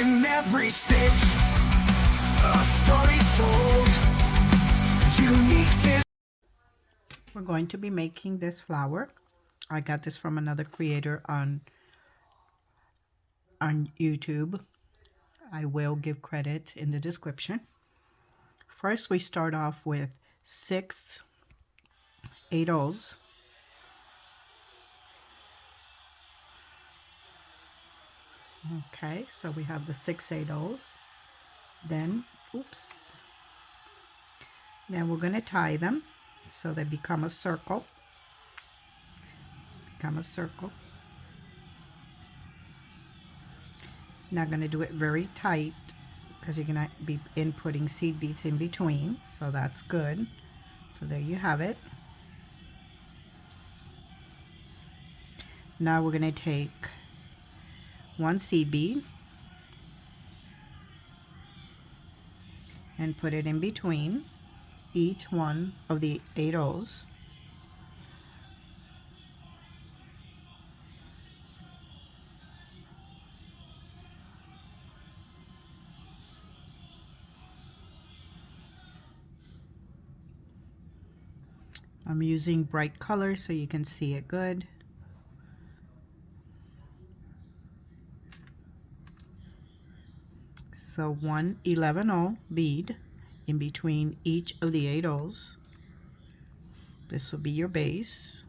In every stitch, a story's told. Unique design. We're going to be making this flower. I got this from another creator on YouTube. I will give credit in the description. First, we start off with 6 8/0s. Okay, so we have the 6 8/0s. Then, oops. Then we're going to tie them so they become a circle. Not going to do it very tight because you're going to be inputting seed beads in between, so that's good. So there you have it. Now we're going to take 1 seed bead and put it in between each one of the 8/0s. I'm using bright colors so you can see it good. So 1 11/0 bead in between each of the 8/0s. This will be your base.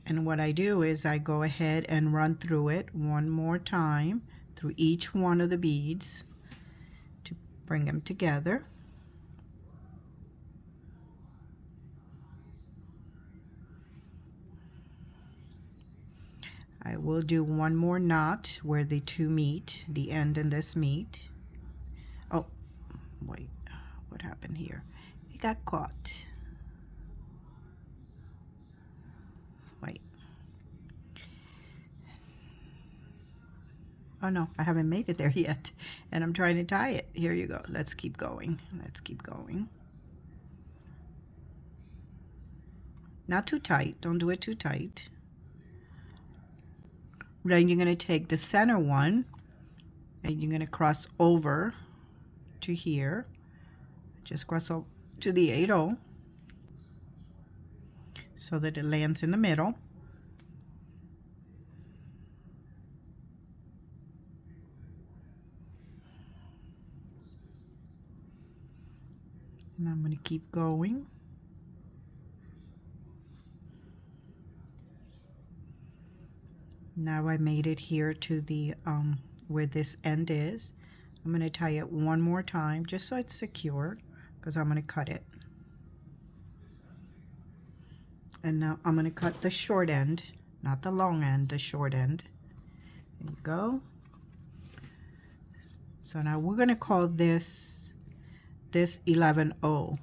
And what I do is I go ahead and run through it one more time through each one of the beads to bring them together. I will do one more knot where the two meet, the end and this meet. Oh, wait, what happened here? It got caught. Wait. Oh no, I haven't made it there yet, and I'm trying to tie it. Here you go. Let's keep going. Let's keep going. Not too tight. Don't do it too tight. Then you're going to take the center one and you're going to cross over to here. Just cross over to the 8/0 so that it lands in the middle. And I'm going to keep going. Now I made it here to the where this end is. I'm going to tie it one more time just so it's secure, because I'm going to cut it. And now I'm going to cut the short end, not the long end, the short end. There you go. So now we're going to call this 11/0.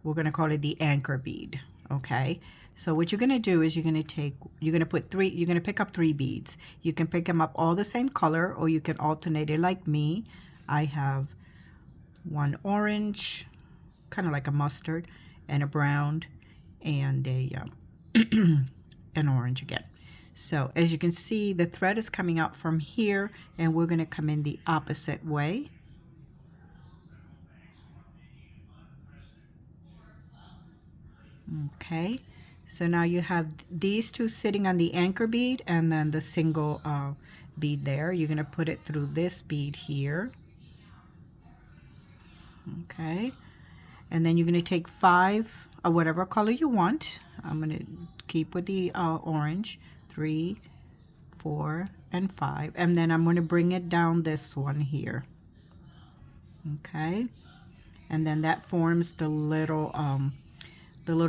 We're going to call it the anchor bead. Okay. So what you're going to do is you're going to pick up 3 beads. You can pick them up all the same color, or you can alternate it like me. I have one orange, kind of like a mustard, and a brown, and a an orange again. So as you can see, the thread is coming out from here, and we're going to come in the opposite way. Okay. So now you have these two sitting on the anchor bead and then the single bead there. You're going to put it through this bead here. Okay. And then you're going to take 5 of whatever color you want. I'm going to keep with the orange. 3, 4, and 5. And then I'm going to bring it down this one here. Okay. And then that forms the little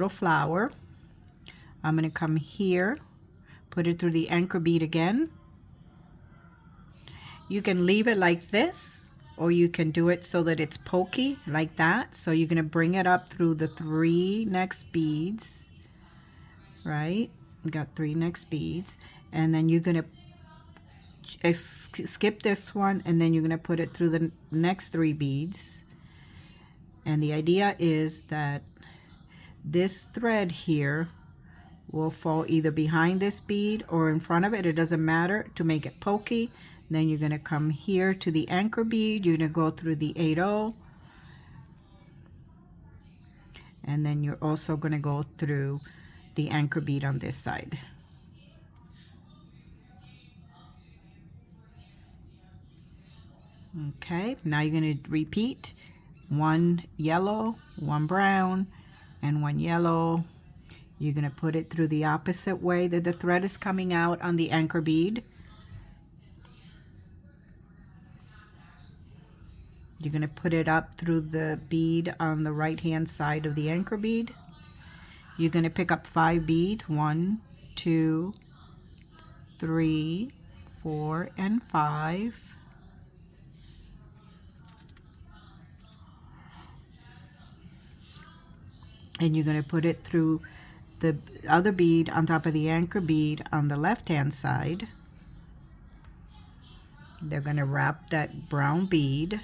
flower. I'm going to come here, put it through the anchor bead again. You can leave it like this, or you can do it so that it's pokey like that. So you're going to bring it up through the 3 next beads, right? We got 3 next beads, and then you're going to skip this one, and then you're going to put it through the next 3 beads. And the idea is that this thread here will fall either behind this bead or in front of it. It doesn't matter to make it pokey. Then you're going to come here to the anchor bead. You're going to go through the 8/0. And then you're also going to go through the anchor bead on this side. Okay, now you're going to repeat one yellow, one brown, and one yellow. You're going to put it through the opposite way that the thread is coming out on the anchor bead. You're going to put it up through the bead on the right hand side of the anchor bead. You're going to pick up 5 beads, 1, 2, 3, 4, and 5. And you're going to put it through the other bead on top of the anchor bead on the left hand side. They're going to wrap that brown bead.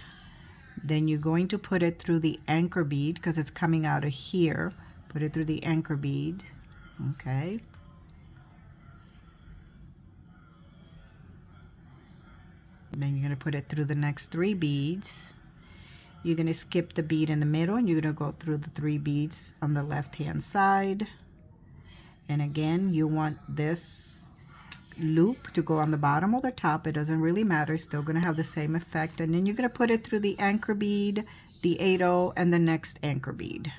Then you're going to put it through the anchor bead because it's coming out of here. Put it through the anchor bead. Okay. Then you're going to put it through the next 3 beads. You're going to skip the bead in the middle and you're going to go through the 3 beads on the left hand side. And again, you want this loop to go on the bottom or the top. It doesn't really matter. It's still going to have the same effect. And then you're going to put it through the anchor bead, the 8/0, and the next anchor bead.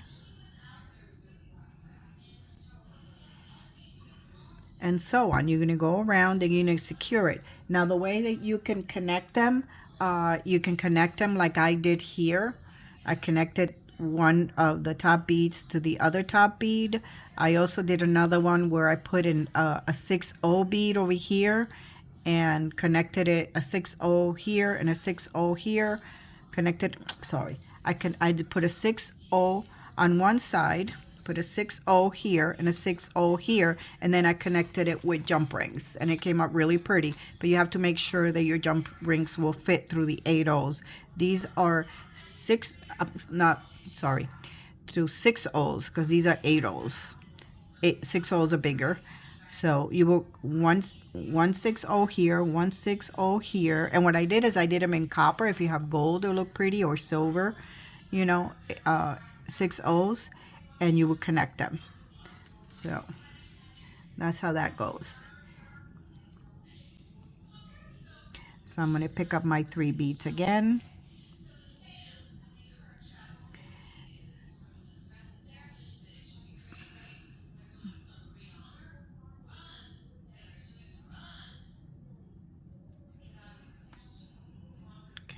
And so on. You're going to go around and you're going to secure it. Now the way that you can connect them like I did here. I connected one of the top beads to the other top bead. I also did another one where I put in a 6/0 bead over here and connected it, a 6/0 here and a 6/0 here. I put a 6/0 on one side, put a 6/0 here and a 6/0 here, and then I connected it with jump rings, and it came out really pretty. But you have to make sure that your jump rings will fit through the 8/0s. These are 6/0s because these are 8/0s. 6/0s are bigger. So you will one 6/0 here, one 6/0 here. And what I did is I did them in copper. If you have gold, it'll look pretty, or silver, 6/0s, and you will connect them. So that's how that goes. So I'm going to pick up my 3 beads again.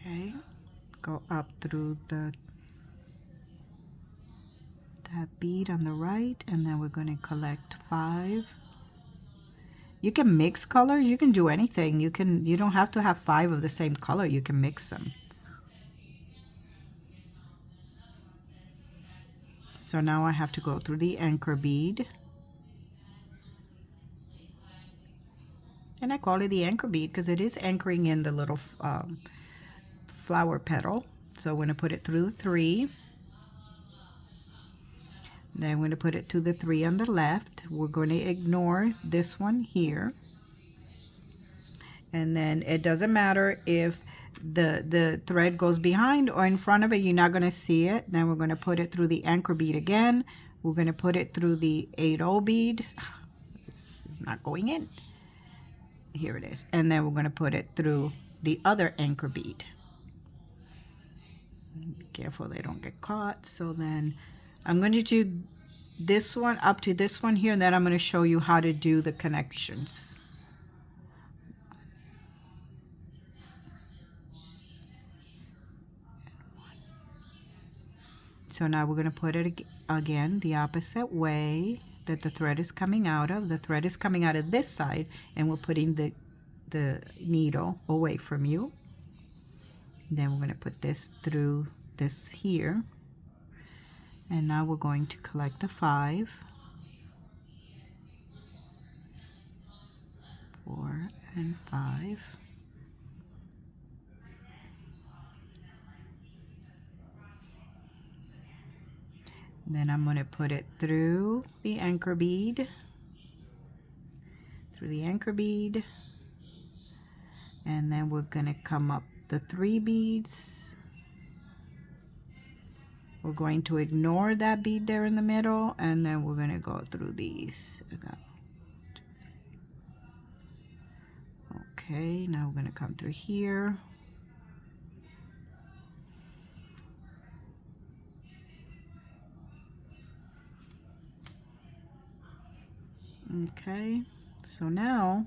Okay, go up through that bead on the right, and then we're going to collect 5. You can mix colors. You can do anything. You don't have to have 5 of the same color. You can mix them. So now I have to go through the anchor bead. And I call it the anchor bead because it is anchoring in the little flower petal. So I'm going to put it through the 3. Then I'm going to put it to the 3 on the left. We're going to ignore this one here. And then it doesn't matter if the thread goes behind or in front of it. You're not going to see it. Then we're going to put it through the anchor bead again. We're going to put it through the 8/0 bead. It's not going in. Here it is. And then we're going to put it through the other anchor bead. Be careful they don't get caught. So then I'm going to do this one up to this one here, and then I'm going to show you how to do the connections. So now we're going to put it again the opposite way that the thread is coming out of. The thread is coming out of this side, and we're putting the needle away from you. Then we're going to put this through this here. And now we're going to collect the 5. 4 and 5. Then I'm going to put it through the anchor bead. through the anchor bead, and then we're going to come up the 3 beads. We're going to ignore that bead there in the middle, and then we're going to go through these. Okay, now we're going to come through here. Okay, so now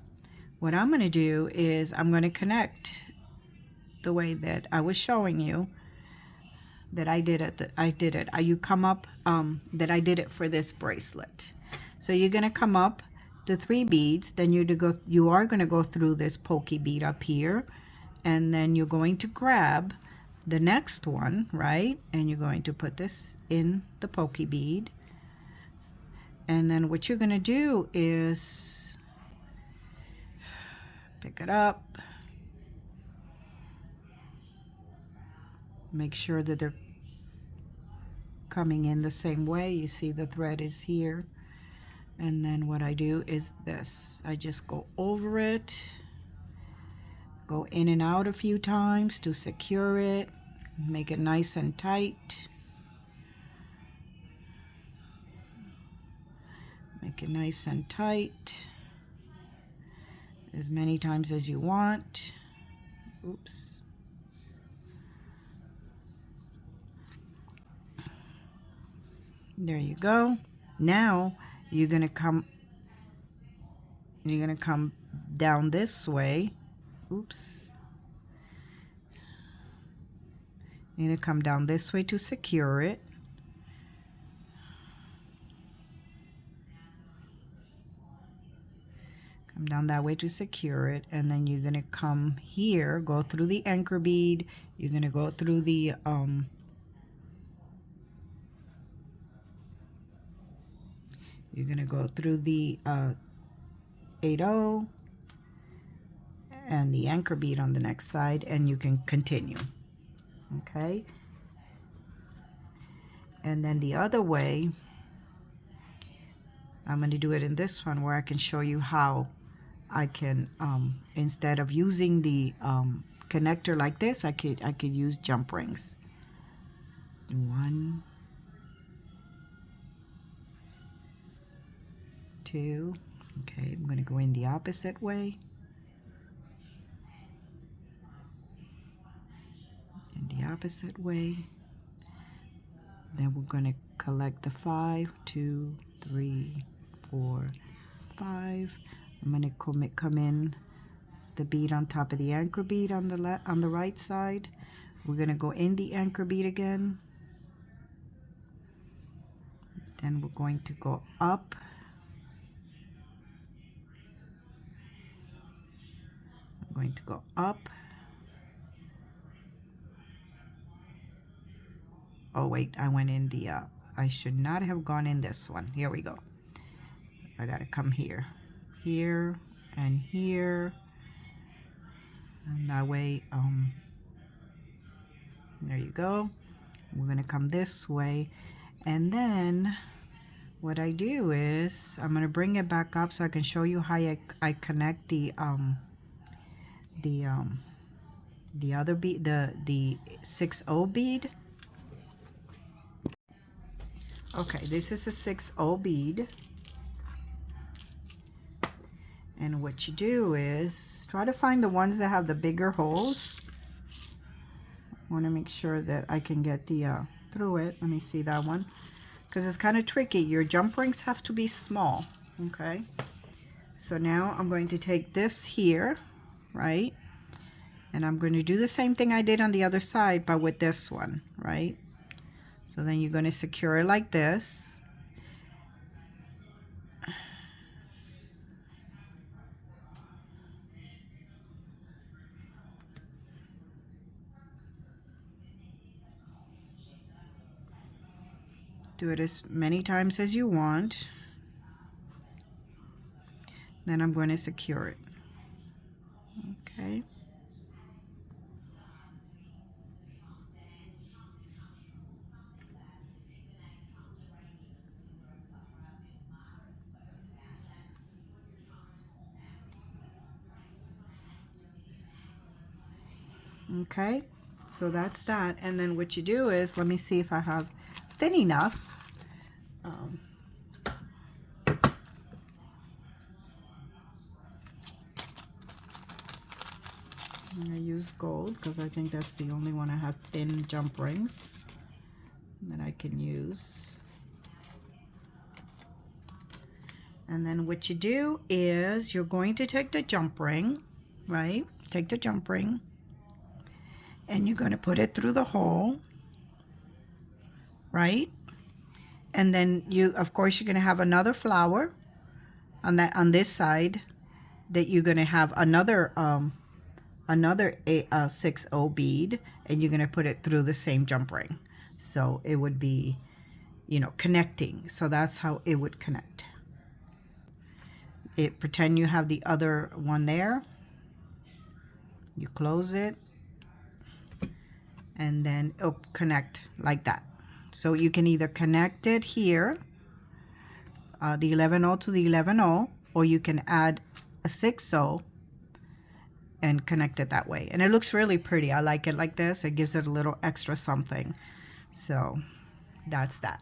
what I'm going to do is I'm going to connect the way that I was showing you that I did it. You come up that I did it for this bracelet. So you're going to come up the 3 beads, then you are going to go through this pokey bead up here, and then you're going to grab the next one, right? And you're going to put this in the pokey bead. And then what you're going to do is pick it up, make sure that they're coming in the same way. You see the thread is here. And then what I do is this. I just go over it, go in and out a few times to secure it, make it nice and tight. Make it nice and tight as many times as you want. Oops. There you go. Now you're gonna come down this way. Oops. You're gonna come down this way to secure it. Come down that way to secure it, and then you're gonna come here, go through the anchor bead. You're gonna go through the you're gonna go through the 8/0 and the anchor bead on the next side, and you can continue. Okay. And then the other way, I'm going to do it in this one where I can show you how I can instead of using the connector like this, I could use jump rings. 1, 2. Okay, I'm going to go in the opposite way. In the opposite way. Then we're going to collect the 5, 2, 3, 4, 5. I'm going to come in the bead on top of the anchor bead on the right side. We're going to go in the anchor bead again. Then we're going to go up. I'm going to go up. Oh wait, I went in the I should not have gone in this one. Here we go. I gotta come here, here, and here, and that way there you go. We're gonna come this way, and then what I do is I'm gonna bring it back up so I can show you how I connect the other bead, the 6/0 bead. Okay, this is a 6/0 bead. And what you do is try to find the ones that have the bigger holes. I want to make sure that I can get the through it. Let me see that one, because it's kind of tricky. Your jump rings have to be small. Okay, so now I'm going to take this here, right, and I'm going to do the same thing I did on the other side, but with this one, right? So then you're going to secure it like this. Do it as many times as you want. Then I'm going to secure it. Okay. Okay, so that's that. And then what you do is, let me see if I have thin enough. I'm going to use gold because I think that's the only one I have thin jump rings that I can use. And then what you do is you're going to take the jump ring, right? Take the jump ring and you're going to put it through the hole, right? And then you, of course, you're going to have another flower on this side that you're going to have another 6/0 bead, and you're going to put it through the same jump ring. So it would be, you know, connecting. So that's how it would connect. Pretend you have the other one there. You close it, and then it'll connect like that. So you can either connect it here, the 11/0 to the 11/0, or you can add a 6/0 and connect it that way. And it looks really pretty. I like it like this. It gives it a little extra something. So that's that.